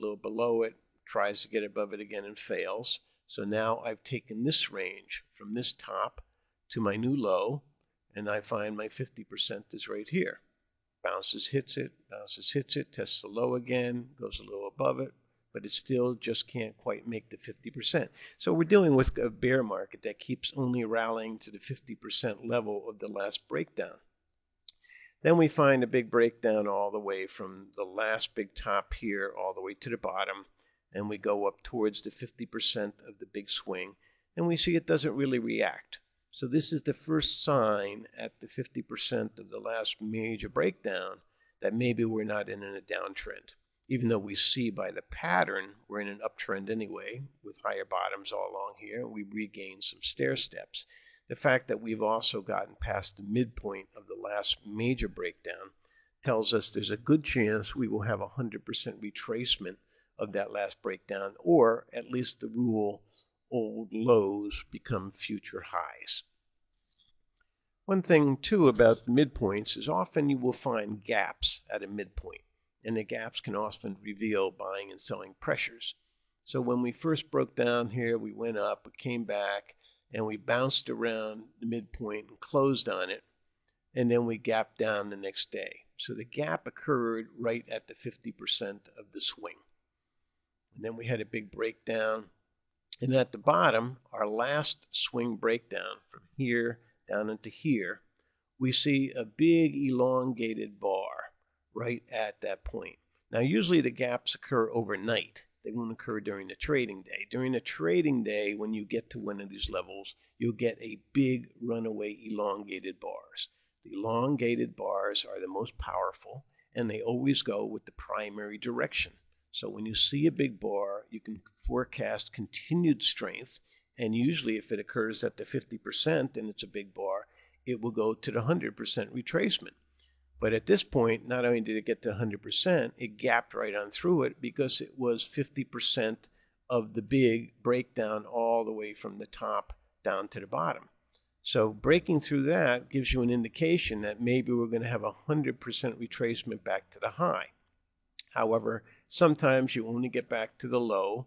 a little below it, tries to get above it again and fails. So now I've taken this range from this top to my new low, and I find my 50% is right here. Bounces, hits it, tests the low again, goes a little above it, but it still just can't quite make the 50%. So we're dealing with a bear market that keeps only rallying to the 50% level of the last breakdown. Then we find a big breakdown all the way from the last big top here all the way to the bottom, and we go up towards the 50% of the big swing, and we see it doesn't really react. So this is the first sign at the 50% of the last major breakdown that maybe we're not in a downtrend. Even though we see by the pattern we're in an uptrend anyway, with higher bottoms all along here, we regain some stair steps. The fact that we've also gotten past the midpoint of the last major breakdown tells us there's a good chance we will have 100% retracement of that last breakdown, or at least the rule, old lows become future highs. One thing too about the midpoints is often you will find gaps at a midpoint, and the gaps can often reveal buying and selling pressures. So when we first broke down here, we went up, we came back, and we bounced around the midpoint and closed on it, and then we gapped down the next day. So the gap occurred right at the 50% of the swing. And then we had a big breakdown, and at the bottom, our last swing breakdown from here down into here, we see a big elongated bar right at that point. Now usually the gaps occur overnight. They won't occur during the trading day. During the trading day, when you get to one of these levels, you'll get a big runaway elongated bars. The elongated bars are the most powerful, and they always go with the primary direction. So when you see a big bar, you can forecast continued strength, and usually if it occurs at the 50% and it's a big bar, it will go to the 100% retracement. But at this point, not only did it get to 100%, it gapped right on through it because it was 50% of the big breakdown all the way from the top down to the bottom. So breaking through that gives you an indication that maybe we're going to have 100% retracement back to the high. However, sometimes you only get back to the low.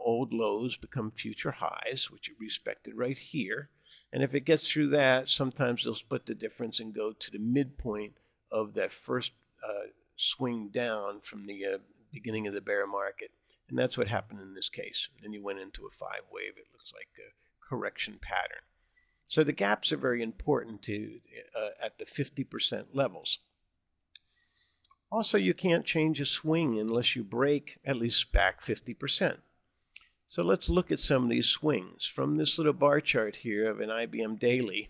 Old lows become future highs, which are respected right here. And if it gets through that, sometimes they'll split the difference and go to the midpoint of that first swing down from the beginning of the bear market. And that's what happened in this case. And then you went into a 5-wave. It looks like a correction pattern. So the gaps are very important to at the 50% levels. Also, you can't change a swing unless you break at least back 50%. So let's look at some of these swings. From this little bar chart here of an IBM daily,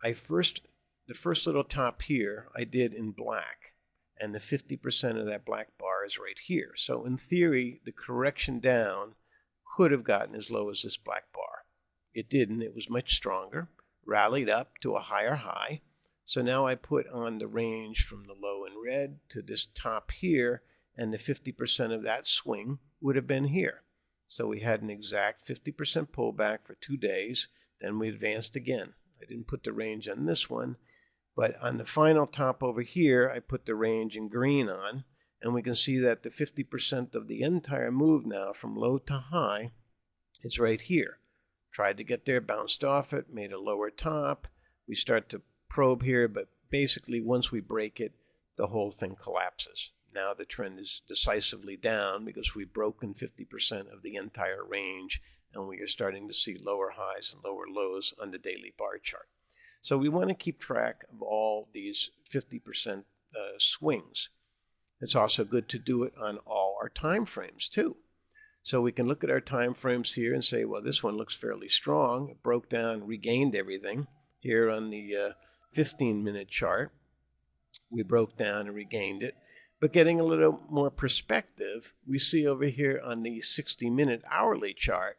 the first little top here I did in black, and the 50% of that black bar is right here. So in theory, the correction down could have gotten as low as this black bar. It didn't. It was much stronger, rallied up to a higher high. So now I put on the range from the low in red to this top here, and the 50% of that swing would have been here. So we had an exact 50% pullback for 2 days, then we advanced again. I didn't put the range on this one, but on the final top over here, I put the range in green on, and we can see that the 50% of the entire move now from low to high is right here. Tried to get there, bounced off it, made a lower top. We start to probe here, but basically once we break it, the whole thing collapses. Now the trend is decisively down because we've broken 50% of the entire range, and we are starting to see lower highs and lower lows on the daily bar chart. So we want to keep track of all these 50% swings. It's also good to do it on all our time frames too. So we can look at our time frames here and say, well, this one looks fairly strong. It broke down, regained everything. Here on the 15-minute chart, we broke down and regained it. But getting a little more perspective, we see over here on the 60-minute hourly chart,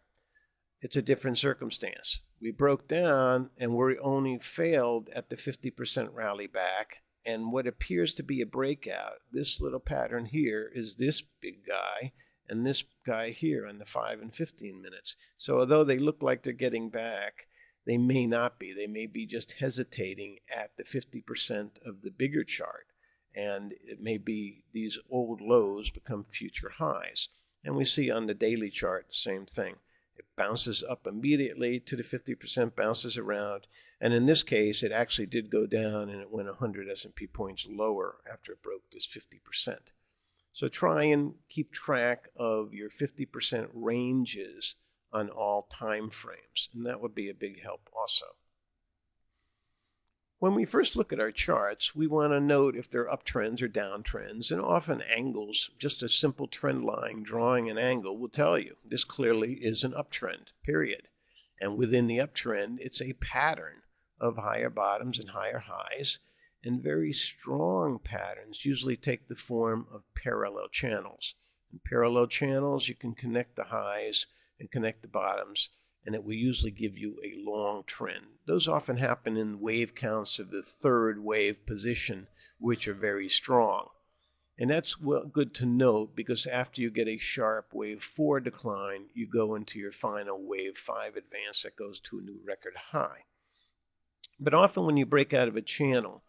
it's a different circumstance. We broke down and we only failed at the 50% rally back. And what appears to be a breakout, this little pattern here, is this big guy and this guy here on the 5 and 15 minutes. So although they look like they're getting back, they may not be. They may be just hesitating at the 50% of the bigger chart. and it may be these old lows become future highs. And we see on the daily chart the same thing. It bounces up immediately to the 50%, bounces around, and in this case it actually did go down and it went 100 S&P points lower after it broke this 50%. So try and keep track of your 50% ranges on all time frames, and that would be a big help also. When we first look at our charts, we want to note if they're uptrends or downtrends, and often angles, just a simple trend line drawing an angle will tell you this clearly is an uptrend, period. And within the uptrend, it's a pattern of higher bottoms and higher highs, and very strong patterns usually take the form of parallel channels. In parallel channels, you can connect the highs and connect the bottoms, and it will usually give you a long trend. Those often happen in wave counts of the third wave position, which are very strong. And that's good to note, because after you get a sharp wave 4 decline, you go into your final wave 5 advance that goes to a new record high. But often when you break out of a channel,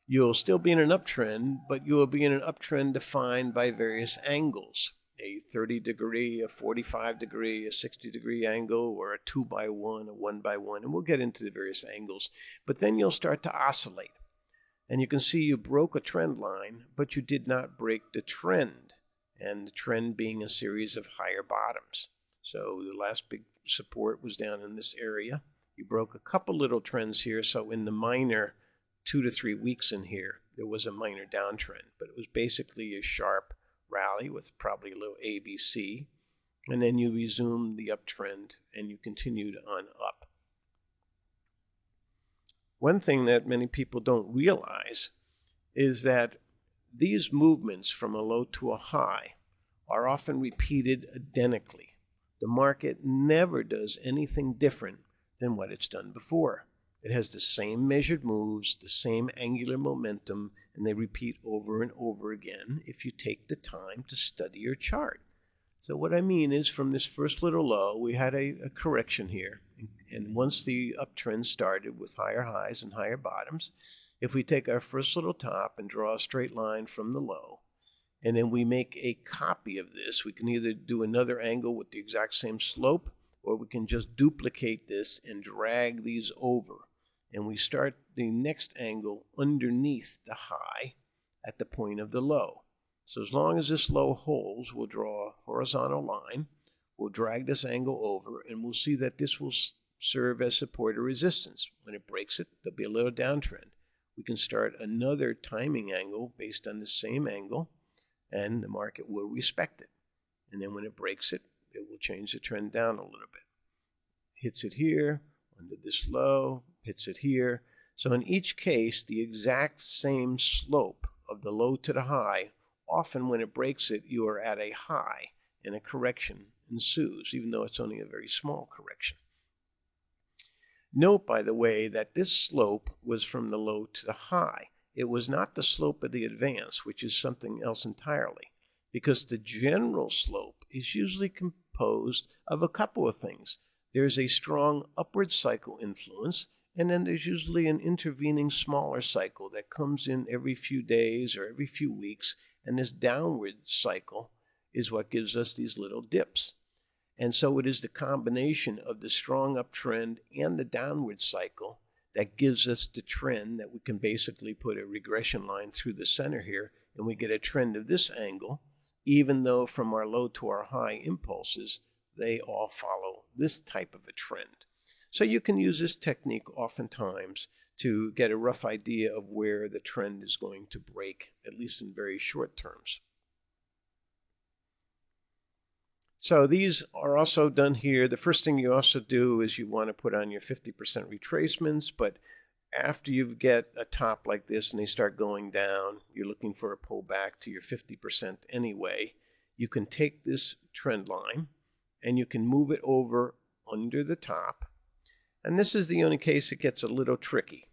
you'll still be in an uptrend, but you will be in an uptrend defined by various angles. A 30-degree, a 45-degree, a 60-degree angle, or a 2x1, a 1x1, and we'll get into the various angles. But then you'll start to oscillate. And you can see you broke a trend line, but you did not break the trend, and the trend being a series of higher bottoms. So the last big support was down in this area. You broke a couple little trends here, so in the minor 2 to 3 weeks in here, there was a minor downtrend, but it was basically a sharp rally with probably a little ABC, and then you resumed the uptrend and you continued on up. One thing that many people don't realize is that these movements from a low to a high are often repeated identically. The market never does anything different than what it's done before. It has the same measured moves, the same angular momentum, and they repeat over and over again if you take the time to study your chart. So what I mean is, from this first little low, we had a correction here. And once the uptrend started with higher highs and higher bottoms, if we take our first little top and draw a straight line from the low, and then we make a copy of this, we can either do another angle with the exact same slope, or we can just duplicate this and drag these over. And we start the next angle underneath the high at the point of the low. So as long as this low holds, we'll draw a horizontal line, we'll drag this angle over, and we'll see that this will serve as support or resistance. When it breaks it, there'll be a little downtrend. We can start another timing angle based on the same angle, and the market will respect it. And then when it breaks it, it will change the trend down a little bit. Hits it here, under this low, hits it here. So in each case, the exact same slope of the low to the high, often when it breaks it, you are at a high, and a correction ensues, even though it's only a very small correction. Note, by the way, that this slope was from the low to the high. It was not the slope of the advance, which is something else entirely, because the general slope is usually composed of a couple of things. There's a strong upward cycle influence, and then there's usually an intervening smaller cycle that comes in every few days or every few weeks, and this downward cycle is what gives us these little dips. And so it is the combination of the strong uptrend and the downward cycle that gives us the trend that we can basically put a regression line through the center here, and we get a trend of this angle, even though from our low to our high impulses, they all follow this type of a trend. So you can use this technique oftentimes to get a rough idea of where the trend is going to break, at least in very short terms. So these are also done here. The first thing you also do is you want to put on your 50% retracements, but after you get a top like this and they start going down, you're looking for a pullback to your 50% anyway. You can take this trend line and you can move it over under the top. And this is the only case it gets a little tricky.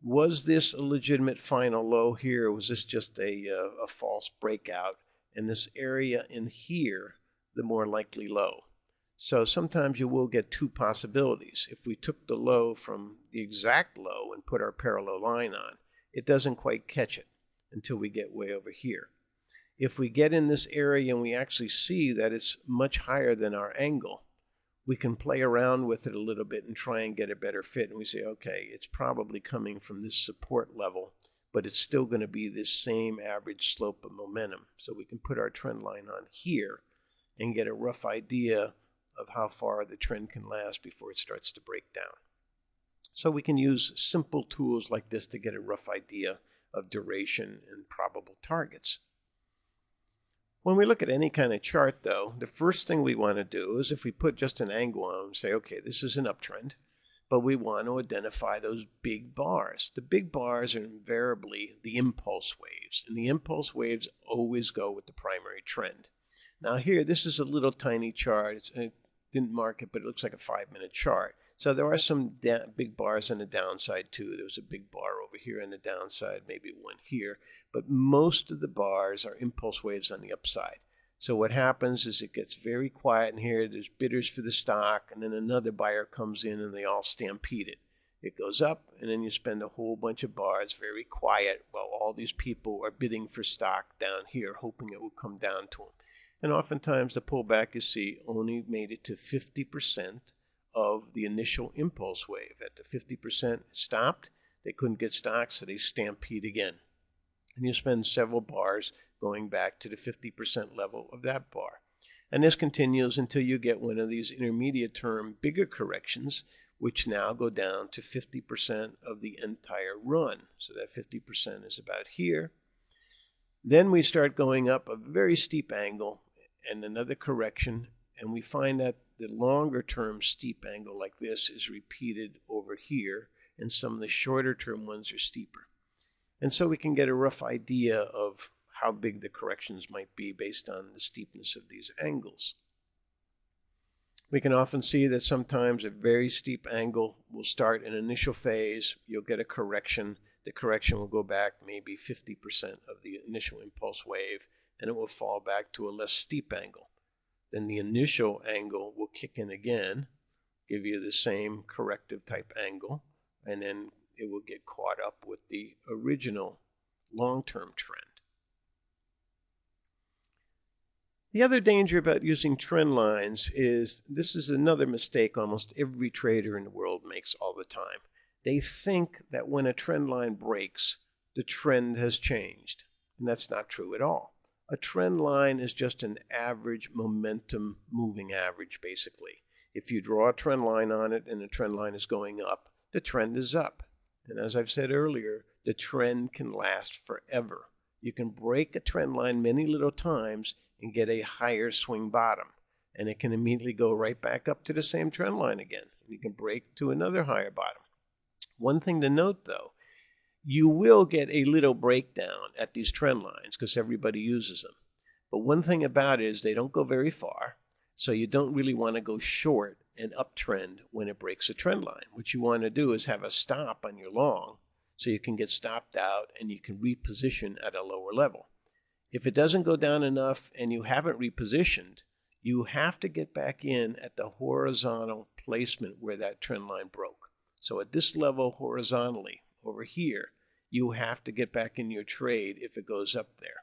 Was this a legitimate final low here, or was this just a false breakout? And this area in here, the more likely low. So sometimes you will get two possibilities. If we took the low from the exact low and put our parallel line on, it doesn't quite catch it. until we get way over here. If we get in this area and we actually see that it's much higher than our angle, we can play around with it a little bit and try and get a better fit. And we say, okay, it's probably coming from this support level, but it's still going to be this same average slope of momentum. So we can put our trend line on here and get a rough idea of how far the trend can last before it starts to break down. So we can use simple tools like this to get a rough idea of duration and probable targets. When we look at any kind of chart, though, the first thing we want to do is if we put just an angle on and say, okay, this is an uptrend, but we want to identify those big bars. The big bars are invariably the impulse waves, and the impulse waves always go with the primary trend. Now here, this is a little tiny chart. I didn't mark it, but it looks like a 5-minute chart. So there are some big bars on the downside too. There was a big bar over here on the downside, maybe one here. But most of the bars are impulse waves on the upside. So what happens is it gets very quiet in here. There's bidders for the stock, and then another buyer comes in and they all stampede it. It goes up, and then you spend a whole bunch of bars very quiet while all these people are bidding for stock down here, hoping it will come down to them. And oftentimes the pullback, you see, only made it to 50% of the initial impulse wave. At the 50% stopped, they couldn't get stock, so they stampede again. And you spend several bars going back to the 50% level of that bar. And this continues until you get one of these intermediate term bigger corrections, which now go down to 50% of the entire run. So that 50% is about here. Then we start going up a very steep angle and another correction, and we find that the longer term steep angle like this is repeated over here, and some of the shorter term ones are steeper. And so we can get a rough idea of how big the corrections might be based on the steepness of these angles. We can often see that sometimes a very steep angle will start an initial phase. You'll get a correction. The correction will go back maybe 50% of the initial impulse wave, and it will fall back to a less steep angle. Then the initial angle will kick in again, give you the same corrective type angle, and then it will get caught up with the original long-term trend. The other danger about using trend lines is this is another mistake almost every trader in the world makes all the time. They think that when a trend line breaks, the trend has changed, and that's not true at all. A trend line is just an average momentum moving average, basically. If you draw a trend line on it and the trend line is going up, the trend is up. And as I've said earlier, the trend can last forever. You can break a trend line many little times and get a higher swing bottom, and it can immediately go right back up to the same trend line again. You can break to another higher bottom. One thing to note, though, you will get a little breakdown at these trend lines because everybody uses them. But one thing about it is they don't go very far, so you don't really want to go short an uptrend when it breaks a trend line. What you want to do is have a stop on your long so you can get stopped out and you can reposition at a lower level. If it doesn't go down enough and you haven't repositioned, you have to get back in at the horizontal placement where that trend line broke. So at this level horizontally over here, you have to get back in your trade if it goes up there,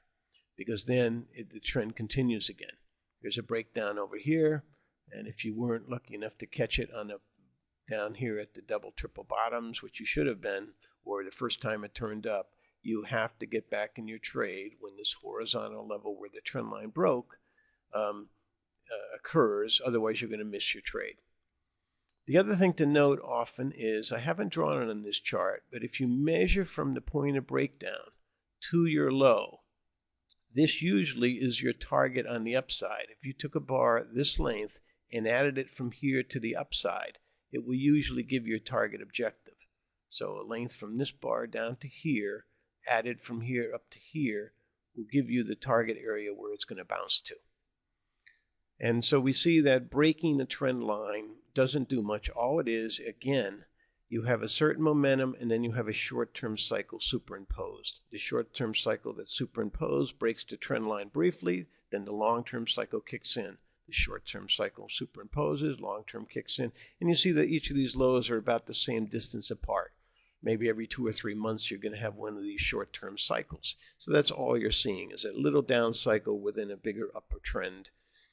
because then the trend continues again. There's a breakdown over here, and if you weren't lucky enough to catch it on down here at the double triple bottoms, which you should have been, or the first time it turned up, you have to get back in your trade when this horizontal level where the trend line broke occurs. Otherwise, you're going to miss your trade. The other thing to note often is, I haven't drawn it on this chart, but if you measure from the point of breakdown to your low, this usually is your target on the upside. If you took a bar this length and added it from here to the upside, it will usually give you a target objective. So a length from this bar down to here, added from here up to here, will give you the target area where it's going to bounce to. And so we see that breaking the trend line doesn't do much. All it is, again, you have a certain momentum and then you have a short-term cycle superimposed. The short-term cycle that's superimposed breaks the trend line briefly, then the long-term cycle kicks in. The short-term cycle superimposes, long-term kicks in, and you see that each of these lows are about the same distance apart. maybe every 2 or 3 months you're going to have one of these short-term cycles. So that's all you're seeing is a little down cycle within a bigger upper trend